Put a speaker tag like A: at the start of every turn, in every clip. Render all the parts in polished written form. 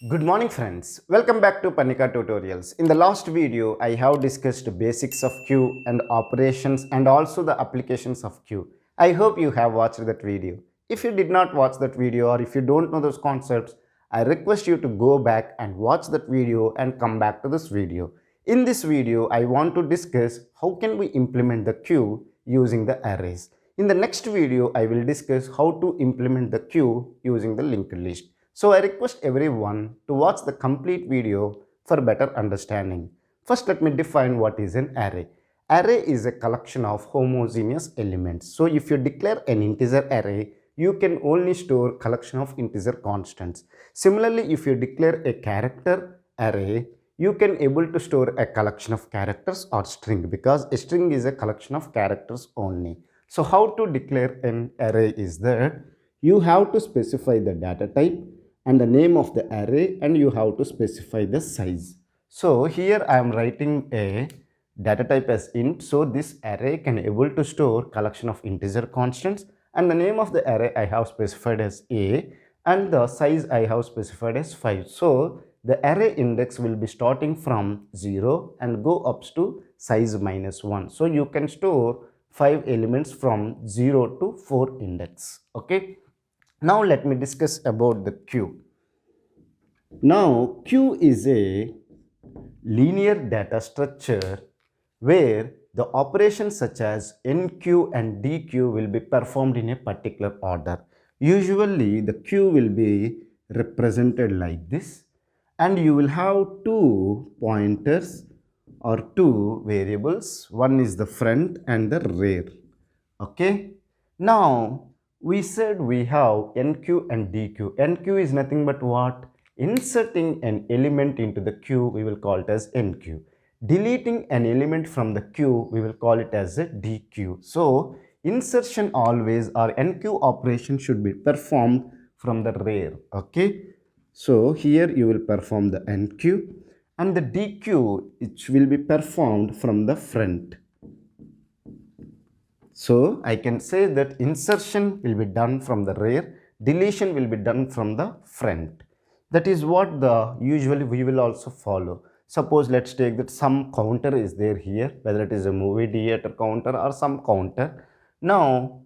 A: Good morning friends, welcome back to Parnika tutorials. In the last video, I have discussed basics of queue and operations and also the applications of queue. I hope you have watched that video. If you did not watch that video or if you don't know those concepts, I request you to go back and watch that video and come back to this video. In this video, I want to discuss how can we implement the queue using the arrays. In the next video, I will discuss how to implement the queue using the linked list. So I request everyone to watch the complete video for better understanding. First, let me define what is an array. Array is a collection of homogeneous elements. So if you declare an integer array, you can only store collection of integer constants. Similarly, if you declare a character array, you can able to store a collection of characters or string, because a string is a collection of characters only. So how to declare an array is that you have to specify the data type and the name of the array, and you have to specify the size. So here I am writing a data type as int. So this array can able to store collection of integer constants, and the name of the array I have specified as a, and the size I have specified as 5. So the array index will be starting from 0 and go up to size -1. So you can store 5 elements from 0 to 4 index. Okay. Now let me discuss about the queue. Now queue is a linear data structure where the operations such as enqueue and dequeue will be performed in a particular order. Usually the queue will be represented like this, and you will have two pointers or two variables. One is the front and the rear. Okay. Now we said we have enqueue and dequeue. Enqueue is nothing but what? Inserting an element into the queue, we will call it as enqueue. Deleting an element from the queue, we will call it as a dequeue. So insertion always or enqueue operation should be performed from the rear. Okay. So here you will perform the enqueue, and the dequeue, it will be performed from the front. So I can say that insertion will be done from the rear, deletion will be done from the front. That is what the usually we will also follow. Suppose let's take that some counter is there here, whether it is a movie theater counter or some counter. Now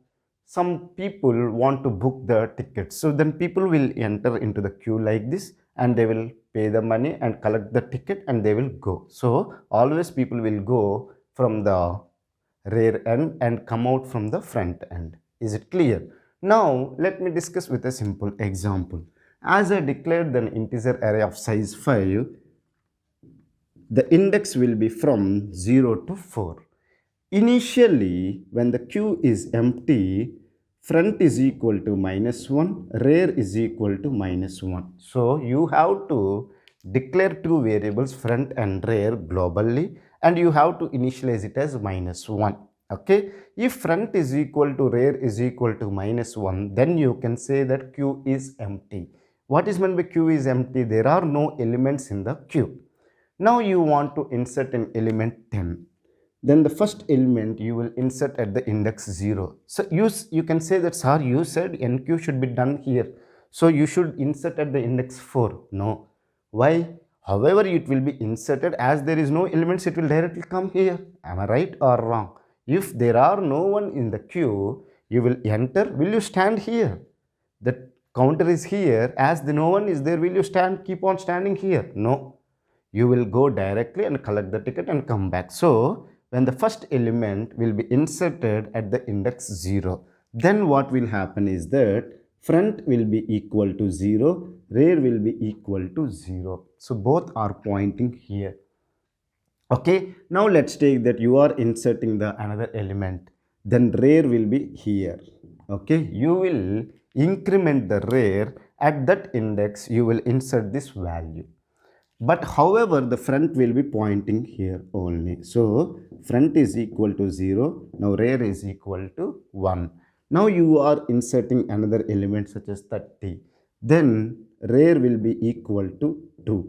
A: some people want to book the tickets. So then people will enter into the queue like this, and they will pay the money and collect the ticket and they will go. So always people will go from the rear end and come out from the front end. Is it clear? Now let me discuss with a simple example. As I declared an integer array of size 5, the index will be from 0 to 4. Initially, when the queue is empty, front is equal to -1, rear is equal to -1. So you have to declare two variables, front and rear, globally, and you have to initialize it as -1. Okay. If front is equal to rear is equal to -1, then you can say that queue is empty. What is meant by queue is empty? There are no elements in the queue. Now you want to insert an element 10. Then the first element you will insert at the index 0. So you can say that, sir, you said enqueue should be done here, so you should insert at the index 4. No. Why? However, it will be inserted, as there is no elements, it will directly come here. Am I right or wrong? If there are no one in the queue, you will enter. Will you stand here? The counter is here. As the no one is there, will you keep on standing here? No. You will go directly and collect the ticket and come back. So when the first element will be inserted at the index 0, then what will happen is that front will be equal to 0, rear will be equal to 0. So both are pointing here. Okay. Now let's take that you are inserting the another element, then rear will be here. Okay. You will increment the rear. At that index you will insert this value, but however the front will be pointing here only. So front is equal to 0, now rear is equal to 1. Now you are inserting another element such as 30, then rear will be equal to 2.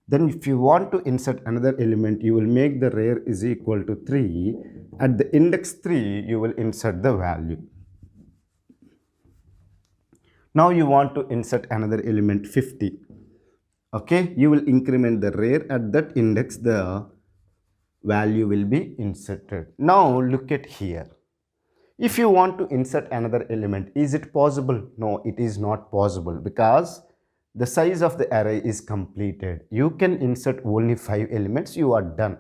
A: Then if you want to insert another element, you will make the rear is equal to 3. At the index 3 you will insert the value. Now you want to insert another element 50. Okay, you will increment the rare. At that index, the value will be inserted. Now look at here. If you want to insert another element, is it possible? No, it is not possible because the size of the array is completed. You can insert only 5 elements, you are done.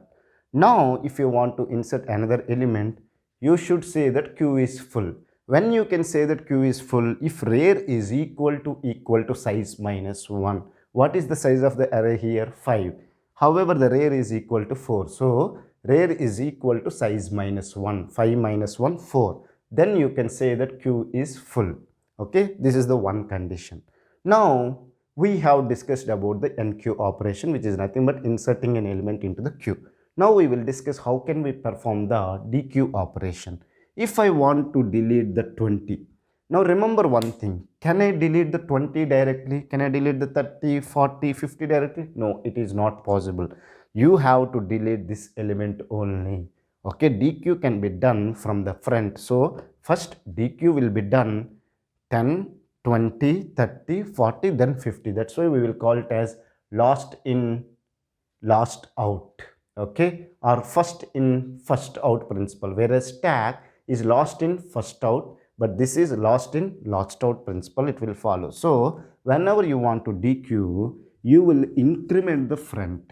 A: Now, if you want to insert another element, you should say that queue is full. When you can say that queue is full, if rare is equal to size minus 1, what is the size of the array here? 5. However, the rare is equal to 4. So, rare is equal to size minus 1. 5 minus 1, 4. Then you can say that queue is full. Okay, this is the one condition. Now, we have discussed about the enqueue operation, which is nothing but inserting an element into the queue. Now, we will discuss how can we perform the dequeue operation. If I want to delete the 20, now remember one thing, can I delete the 20 directly? Can I delete the 30, 40, 50 directly? No, it is not possible. You have to delete this element only. Okay, dequeue can be done from the front. So, first dequeue will be done 10, 20, 30, 40, then 50. That's why we will call it as last in, last out. Okay, or first in, first out principle. Whereas stack is last in, first out, but this is last in, last out principle. It will follow. So, whenever you want to dequeue, you will increment the front.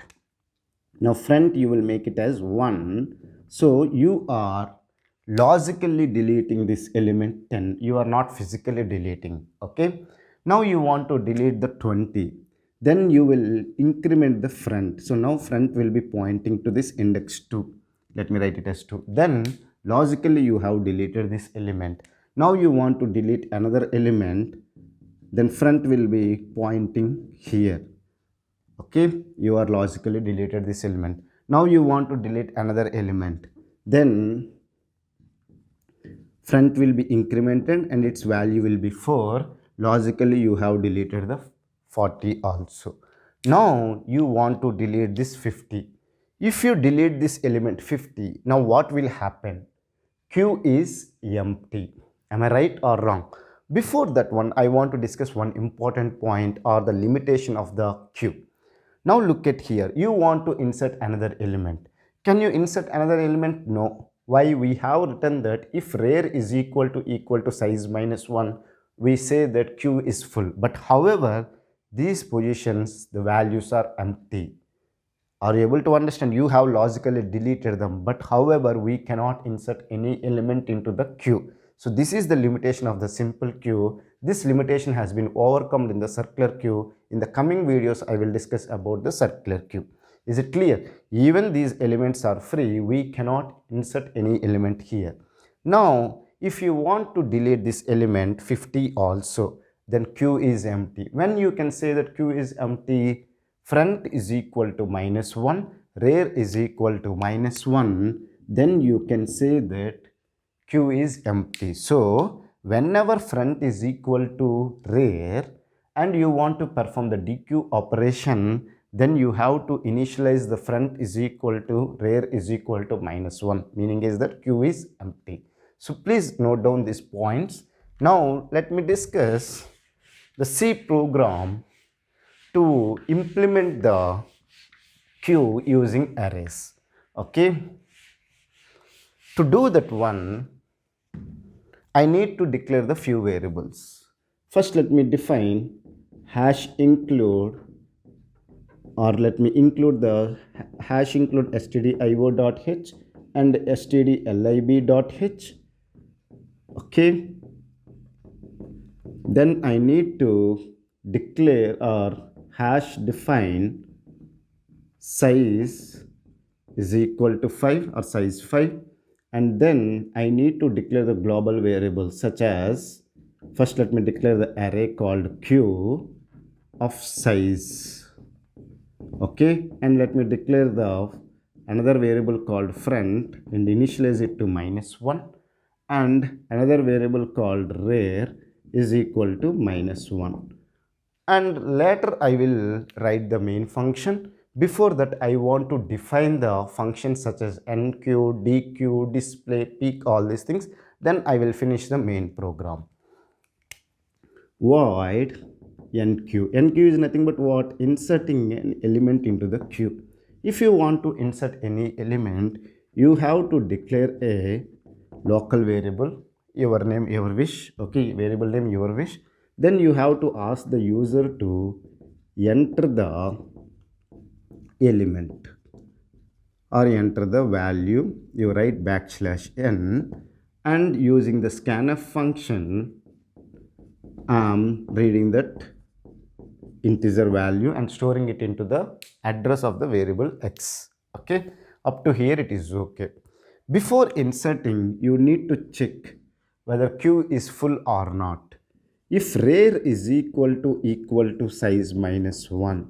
A: Now, front you will make it as 1. So, you are logically deleting this element 10. You are not physically deleting. Okay. Now, you want to delete the 20. Then you will increment the front. So, now front will be pointing to this index 2. Let me write it as 2. Then, logically you have deleted this element. Now, you want to delete another element. Then, front will be pointing here. Okay, you are logically deleted this element. Now you want to delete another element. Then front will be incremented and its value will be 4. Logically you have deleted the 40 also. Now you want to delete this 50. If you delete this element 50, now what will happen? Queue is empty. Am I right or wrong? Before that one, I want to discuss one important point or the limitation of the queue. Now look at here, you want to insert another element. Can you insert another element? No. Why? We have written that if rare is equal to size minus 1, we say that queue is full. But however, these positions, the values are empty. Are you able to understand? You have logically deleted them, but however, we cannot insert any element into the queue. So this is the limitation of the simple queue. This limitation has been overcome in the circular queue. In the coming videos, I will discuss about the circular queue. Is it clear? Even these elements are free, we cannot insert any element here. Now, if you want to delete this element 50 also, then queue is empty. When you can say that queue is empty, front is equal to minus 1, rare is equal to minus 1, then you can say that queue is empty. So, whenever front is equal to rare and you want to perform the dequeue operation, then you have to initialize the front is equal to rare is equal to minus 1, meaning is that queue is empty. So, please note down these points. Now, let me discuss the C program to implement the queue using arrays. Okay. To do that one, I need to declare the few variables. First, let me define hash include, or let me include the hash include stdio.h and stdlib.h. Okay. Then I need to declare or hash define size is equal to 5 or size 5. And then I need to declare the global variables such as, first let me declare the array called queue of size. Okay, and let me declare the another variable called front and initialize it to minus 1, and another variable called rare is equal to minus 1. And later I will write the main function. Before that, I want to define the functions such as enqueue, dequeue, display, peek, all these things. Then I will finish the main program. Void Enqueue. Enqueue is nothing but what? Inserting an element into the queue. If you want to insert any element, you have to declare a local variable, your name, your wish, okay, variable name, your wish. Then you have to ask the user to enter the element or enter the value. You write \n, and using the scanf function, I'm reading that integer value and storing it into the address of the variable x. Okay, up to here it is okay. Before inserting, you need to check whether q is full or not. If rare is equal to size minus 1,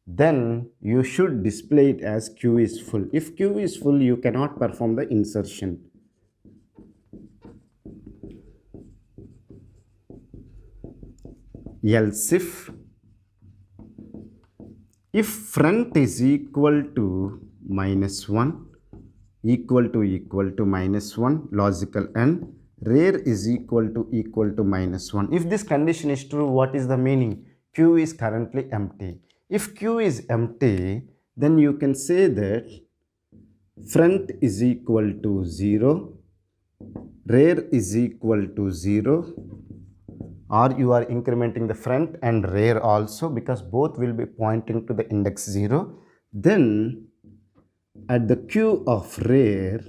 A: then you should display it as q is full. If q is full, you cannot perform the insertion. Else if front is equal to minus 1, equal to minus 1, logical and rare is equal to minus 1. If this condition is true, what is the meaning? Q is currently empty. If Q is empty, then you can say that front is equal to 0, rare is equal to 0, or you are incrementing the front and rare also, because both will be pointing to the index 0. Then at the q of rare,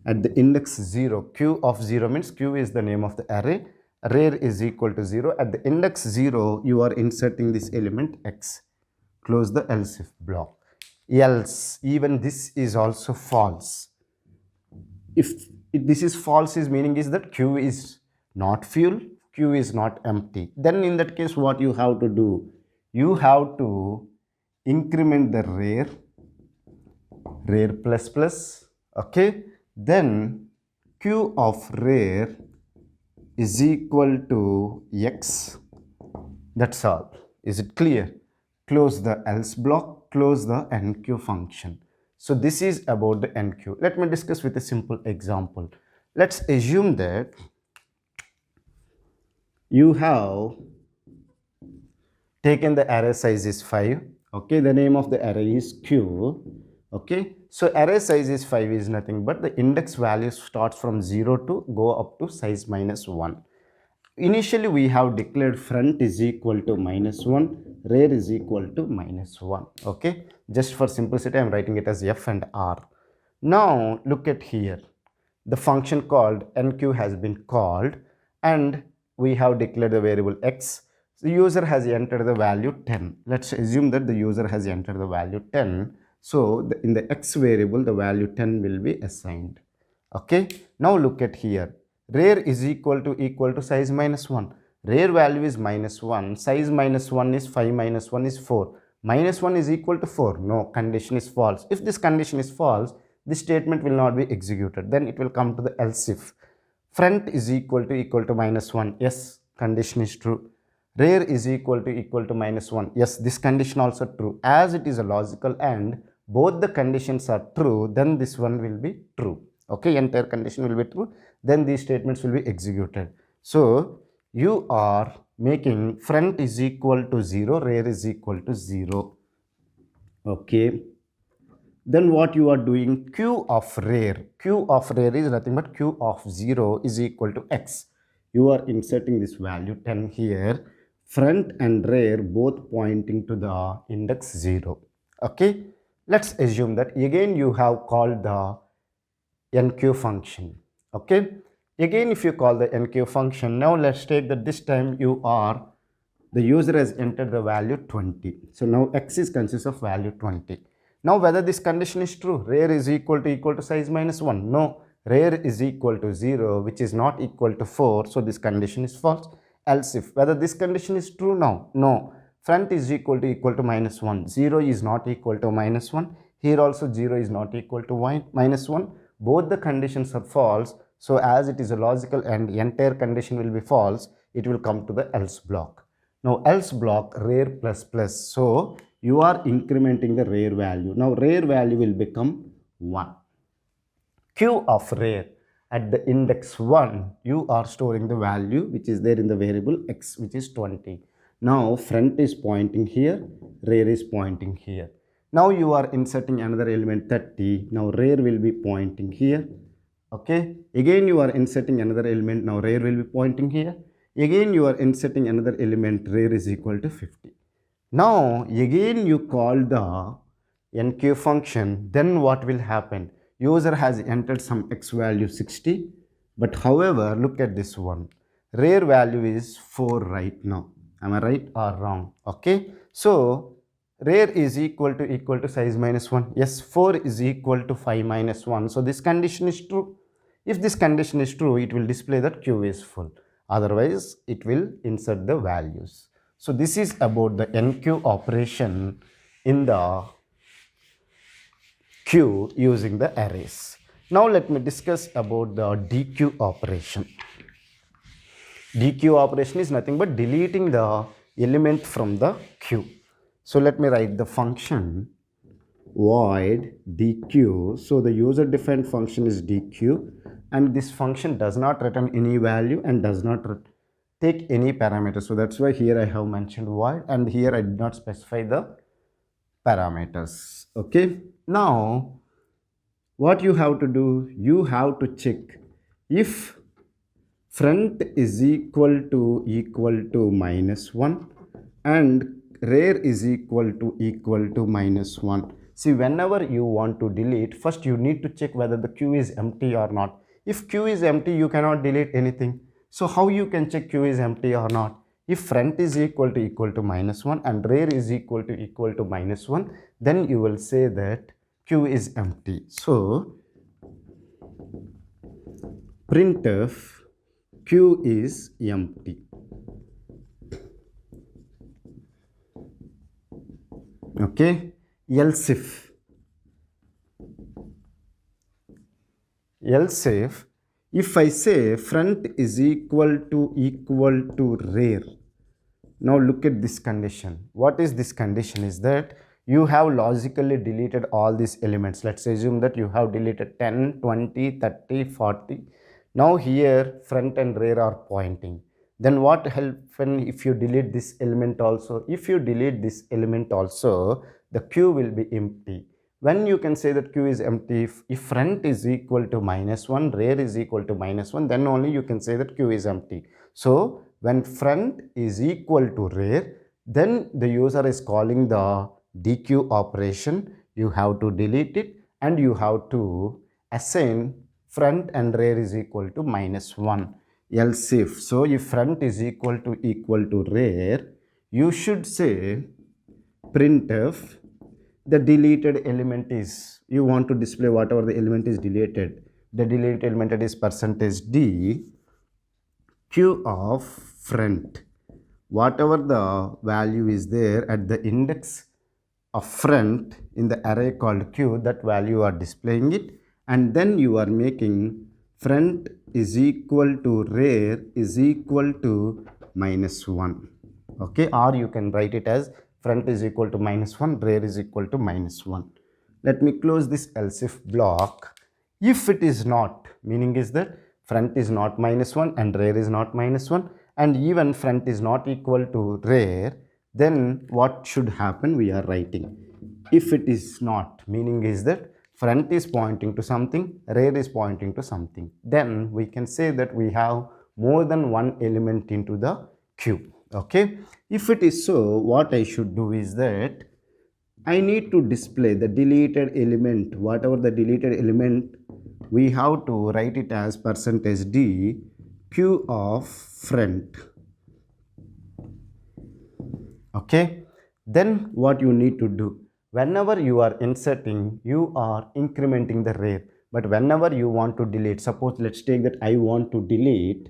A: at the index 0, q of 0 means q is the name of the array, rare is equal to 0. At the index 0, you are inserting this element x. Close the else if block. Else, even this is also false. If this is false, is meaning is that q is not full, q is not empty. Then in that case, what you have to do? You have to increment the rare plus plus, okay. Then q of rare is equal to x. That's all. Is it clear? Close the else block, close the enqueue function. So this is about the enqueue. Let me discuss with a simple example. Let's assume that you have taken the array size is 5, okay. The name of the array is q, okay. So array size is 5 is nothing but the index value starts from 0 to go up to size minus 1. Initially we have declared front is equal to minus 1, rare is equal to minus 1, okay. Just for simplicity, I am writing it as f and r. Now look at here, the function called enqueue has been called, and we have declared the variable x. The user has entered the value 10. Let's assume that the user has entered the value 10. So in the x variable, the value 10 will be assigned. Okay. Now look at here. Rare is equal to size minus 1. Rare value is minus 1. Size minus 1 is 5 minus 1 is 4. Minus 1 is equal to 4. No, condition is false. If this condition is false, this statement will not be executed. Then it will come to the else if. Front is equal to minus 1. Yes, condition is true. Rare is equal to minus 1. Yes, this condition also true. As it is a logical AND, both the conditions are true, then this one will be true. Okay, entire condition will be true. Then these statements will be executed. So you are making front is equal to 0, rare is equal to 0. Okay. Then what you are doing? Q of rare is nothing but q of 0 is equal to x. You are inserting this value 10 here. Front and rare both pointing to the index 0. Okay. Let's assume that again you have called the enqueue function. Okay. Again, if you call the enqueue function, now let's take that this time the user has entered the value 20. So now x is consists of value 20. Now whether this condition is true, rare is equal to size minus 1. No, rare is equal to 0, which is not equal to 4. So this condition is false. Else if, whether this condition is true now, no, front is equal to minus 1. 0 is not equal to minus 1. Here also 0 is not equal to minus 1. Both the conditions are false. So as it is a logical and the entire condition will be false, it will come to the else block. Now else block rare plus plus. So you are incrementing the rare value. Now rare value will become 1. Q of rare, at the index 1, you are storing the value which is there in the variable x, which is 20. Now front is pointing here, rear is pointing here. Now you are inserting another element 30. Now rear will be pointing here. Okay. Again you are inserting another element. Now rear will be pointing here. Again you are inserting another element. Rear is equal to 50. Now again you call the Enqueue function. Then what will happen? User has entered some x value 60. But however, look at this one. Rear value is 4 right now. Am I right or wrong? Okay. So rear is equal to size minus 1. Yes, 4 is equal to 5 minus 1. So this condition is true. If this condition is true, it will display that queue is full. Otherwise, it will insert the values. So this is about the enqueue operation in the queue using the arrays. Now let me discuss about the dequeue operation. Dequeue operation is nothing but deleting the element from the queue. So let me write the function void dequeue. So the user defined function is dequeue, and this function does not return any value and does not take any parameters. So that's why here I have mentioned void, and here I did not specify the parameters. Okay. Now what you have to do, you have to check if front is equal to minus 1 and rear is equal to minus 1. See, whenever you want to delete, first you need to check whether the queue is empty or not. If queue is empty, you cannot delete anything. So how you can check queue is empty or not? If front is equal to minus 1 and rear is equal to minus 1, then you will say that queue is empty. So printf queue is empty. Okay. Else if I say front is equal to rear. Now look at this condition. What is this condition? Is that you have logically deleted all these elements. Let's assume that you have deleted 10, 20, 30, 40. Now here front and rear are pointing. Then what happen if you delete this element also? If you delete this element also, the queue will be empty. When you can say that queue is empty, if front is equal to minus 1, rear is equal to minus 1, then only you can say that queue is empty. So when front is equal to rear, then the user is calling the dequeue operation. You have to delete it and you have to assign front and rear is equal to minus 1. Else if, so if front is equal to rear, you should say printf the deleted element is, you want to display whatever the element is deleted. The deleted element is %d queue of front. Whatever the value is there at the index of front in the array called queue, that value are displaying it, and then you are making front is equal to rear is equal to minus 1. Okay, or you can write it as front is equal to minus 1, rear is equal to minus 1. Let me close this else if block. If it is not, meaning is that front is not minus 1 and rear is not minus 1, and even front is not equal to rear, then what should happen? We are writing. If it is not, meaning is that front is pointing to something, rear is pointing to something, then we can say that we have more than one element into the queue. Okay. If it is so, what I should do is that I need to display the deleted element. Whatever the deleted element, we have to write it as %d queue of front. Okay. Then what you need to do, whenever you are inserting, you are incrementing the rear, but whenever you want to delete, suppose let's take that I want to delete.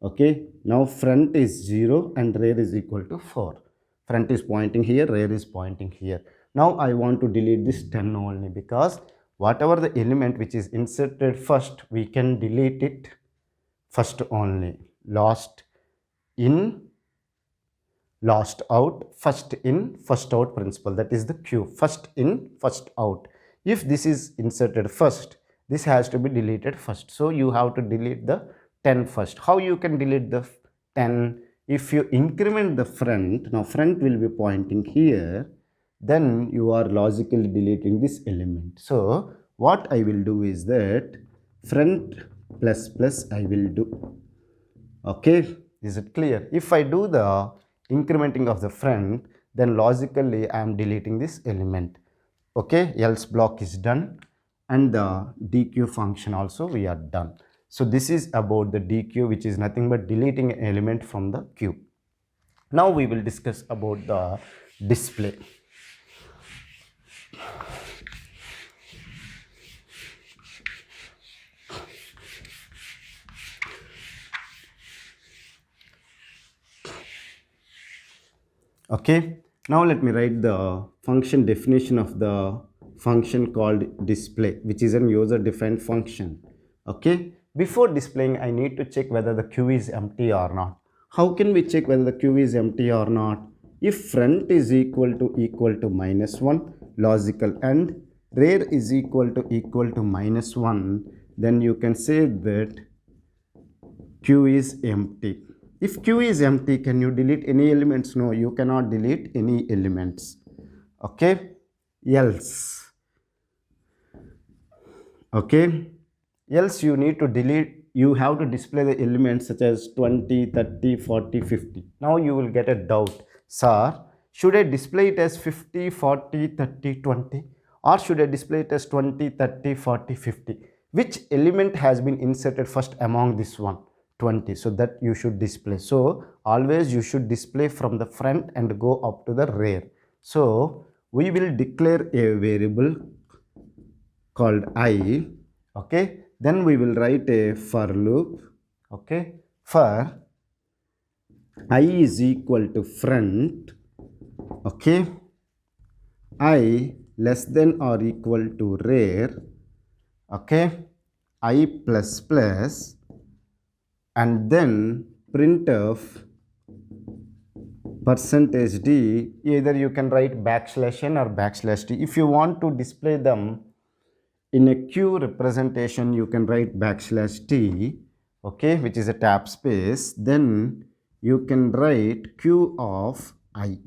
A: Okay, now front is 0 and rear is equal to 4. Front is pointing here, rear is pointing here. Now I want to delete this 10 only, because whatever the element which is inserted first, we can delete it first only. Last in, last out, first in, first out principle. That is the queue. First in, first out. If this is inserted first, this has to be deleted first. So you have to delete the 10 first. How you can delete the 10? if you increment the front, now front will be pointing here, then you are logically deleting this element. So what I will do is that front plus plus I will do. Okay, is it clear? If I do the incrementing of the front, then logically I am deleting this element. Okay, else block is done, and the dequeue function also we are done. So this is about the dequeue, which is nothing but deleting an element from the queue. Now we will discuss about the display. Okay, now let me write the function definition of the function called display, which is an user defined function. Okay, before displaying I need to check whether the queue is empty or not. How can we check whether the queue is empty or not? If front is equal to -1, logical, and rear is equal to -1, then you can say that queue is empty. If queue is empty, can you delete any elements? No, you cannot delete any elements. Okay, else. Okay, else you need to delete, you have to display the elements such as 20, 30, 40, 50. Now you will get a doubt. Sir, should I display it as 50, 40, 30, 20? Or should I display it as 20, 30, 40, 50? Which element has been inserted first among this one? 20, so that you should display. So always you should display from the front and go up to the rear. So we will declare a variable called I. Okay, then we will write a for loop. Okay, for I is equal to front. Okay, I less than or equal to rear. Okay, I plus plus, and then printf %d, either you can write \n or \t. If you want to display them in a queue representation, you can write \t, okay, which is a tab space. Then you can write queue of I.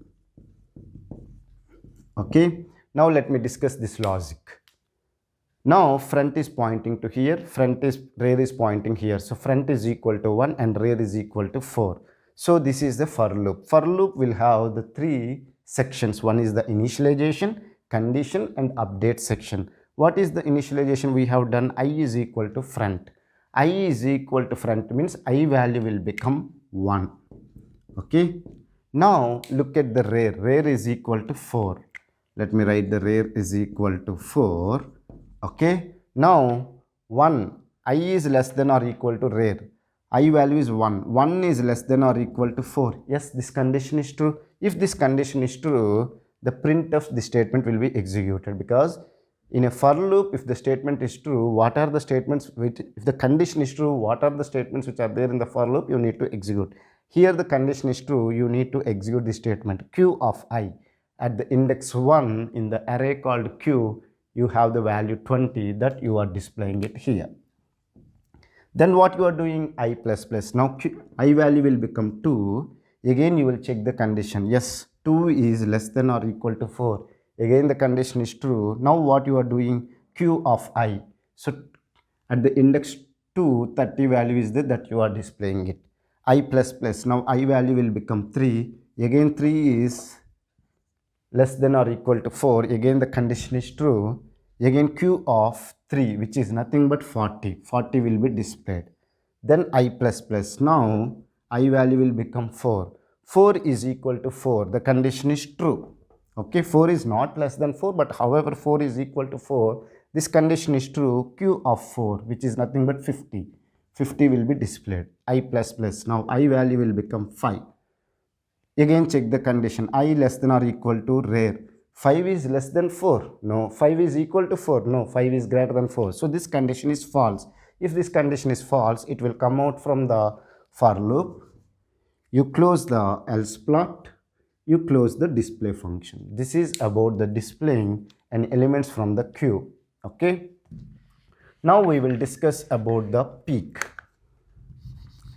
A: Okay, now let me discuss this logic. Now front is pointing to here, rear is pointing here. So front is equal to 1 and rear is equal to 4. So this is the for loop. For loop will have the 3 sections. One is the initialization, condition, and update section. What is the initialization we have done? I is equal to front. I is equal to front means I value will become 1. Okay. Now look at the rear. Rear is equal to 4. Let me write the rear is equal to 4. Okay, now 1, I is less than or equal to rear. I value is 1. 1 is less than or equal to 4. Yes, this condition is true. If this condition is true, the print of the statement will be executed, because in a for loop, if the statement is true, what are the statements which, if the condition is true, what are the statements which are there in the for loop, you need to execute. Here the condition is true, you need to execute the statement queue of I. At the index 1 in the array called queue, you have the value 20 that you are displaying it here. Then what you are doing? I plus plus. Now I value will become 2. Again you will check the condition. Yes, 2 is less than or equal to 4. Again the condition is true. Now what you are doing? Queue of I. So at the index 2, 30 value is there that you are displaying it. I plus plus. Now I value will become 3. Again 3 is less than or equal to 4. Again the condition is true. Again queue of 3, which is nothing but 40. 40 will be displayed. Then I plus plus. Now I value will become 4. 4 is equal to 4. The condition is true. Okay, 4 is not less than 4, but however 4 is equal to 4. This condition is true. Queue of 4, which is nothing but 50. 50 will be displayed. I plus plus. Now I value will become 5. Again check the condition. I less than or equal to rear. 5 is less than 4. No. 5 is equal to 4. No. 5 is greater than 4. So this condition is false. If this condition is false, it will come out from the for loop. You close the else plot. You close the display function. This is about the displaying and elements from the queue. Okay. Now we will discuss about the peak.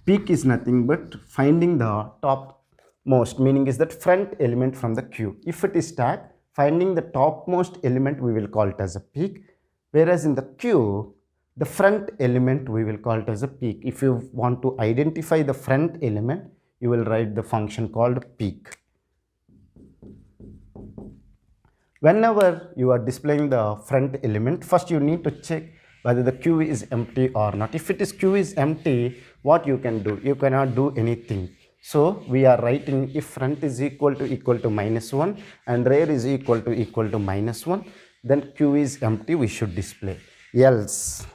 A: Peak is nothing but finding the topmost, meaning is that front element from the queue. If it is stack, finding the topmost element we will call it as a peak, whereas in the queue, the front element we will call it as a peak. If you want to identify the front element, you will write the function called peak. Whenever you are displaying the front element, first you need to check whether the queue is empty or not. If it is queue is empty, what you can do? You cannot do anything. So we are writing if front is equal to -1 and rear is equal to -1, then queue is empty, we should display. Else,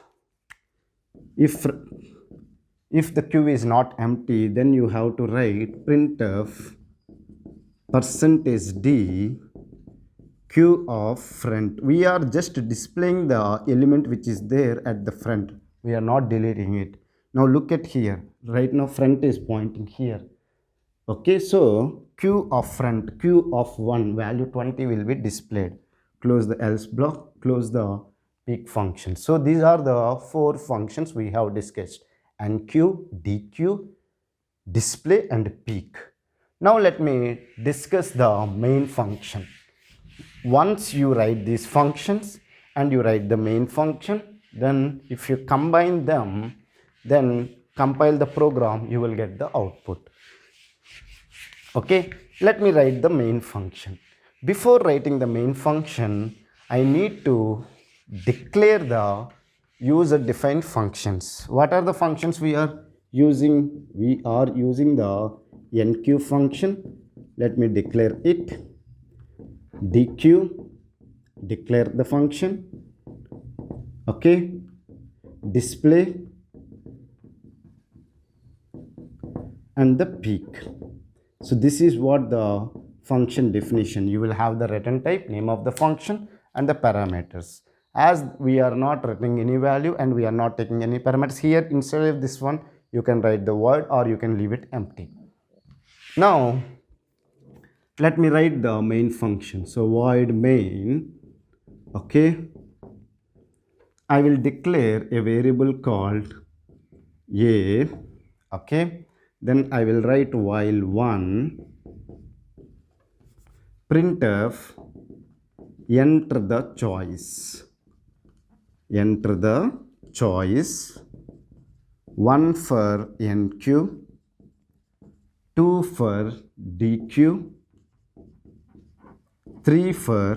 A: if the queue is not empty, then you have to write printf %d queue of front. We are just displaying the element which is there at the front. We are not deleting it. Now look at here. Right now front is pointing here. Okay, so queue of front, queue of 1, value 20 will be displayed. Close the else block, close the peak function. So these are the 4 functions we have discussed: enqueue, dequeue, display and peak. Now let me discuss the main function. Once you write these functions and you write the main function, then if you combine them, then compile the program, you will get the output. Okay, let me write the main function. Before writing the main function, I need to declare the user defined functions. What are the functions we are using? We are using the enqueue function. Let me declare it. Dequeue, declare the function. Okay, display and the peak. So this is what the function definition. You will have the return type, name of the function and the parameters. As we are not returning any value and we are not taking any parameters here, instead of this one you can write the void or you can leave it empty. Now let me write the main function. So void main, okay, I will declare a variable called a, okay, then I will write while 1 printf enter the choice, 1 for enqueue, 2 for dequeue, 3 for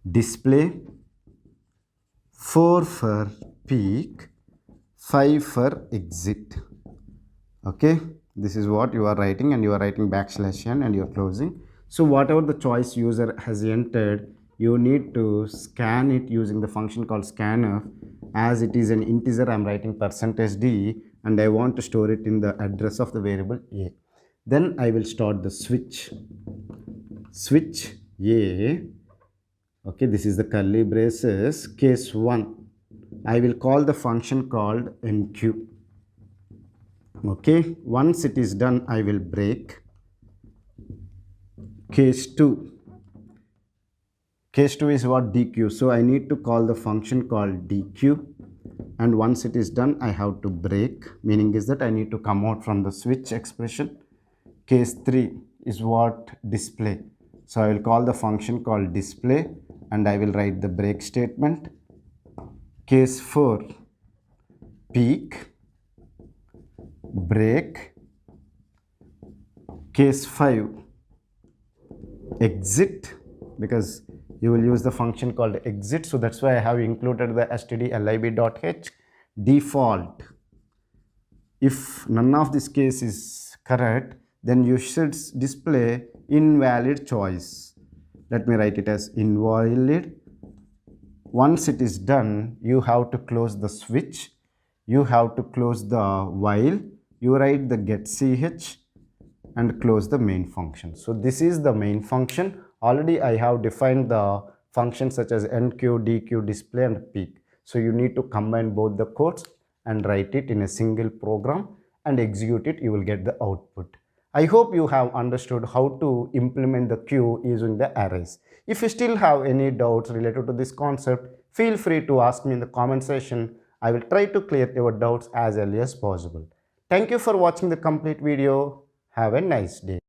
A: display, 4 for peak, 5 for exit. Okay, this is what you are writing, and you are writing \n and you are closing. So whatever the choice user has entered, you need to scan it using the function called scanf. As it is an integer, I am writing %d and I want to store it in the address of the variable a. Then I will start the switch a. Okay, this is the curly braces, case 1. I will call the function called enqueue. Okay, once it is done, I will break. Case 2. Case 2 is what? Dequeue. So I need to call the function called dequeue, and once it is done, I have to break, meaning is that I need to come out from the switch expression. Case 3 is what? Display. So I will call the function called display and I will write the break statement. Case 4 peak, break. Case 5 exit, because you will use the function called exit, so that's why I have included the stdlib.h default. If none of this case is correct, then you should display invalid choice. Let me write it as invalid. Once it is done, you have to close the switch, you have to close the while, you write the get ch and close the main function. So this is the main function. Already I have defined the functions such as enqueue, dequeue, display and peak. So you need to combine both the codes and write it in a single program and execute it. You will get the output. I hope you have understood how to implement the queue using the arrays. If you still have any doubts related to this concept, feel free to ask me in the comment section. I will try to clear your doubts as early as possible. Thank you for watching the complete video. Have a nice day.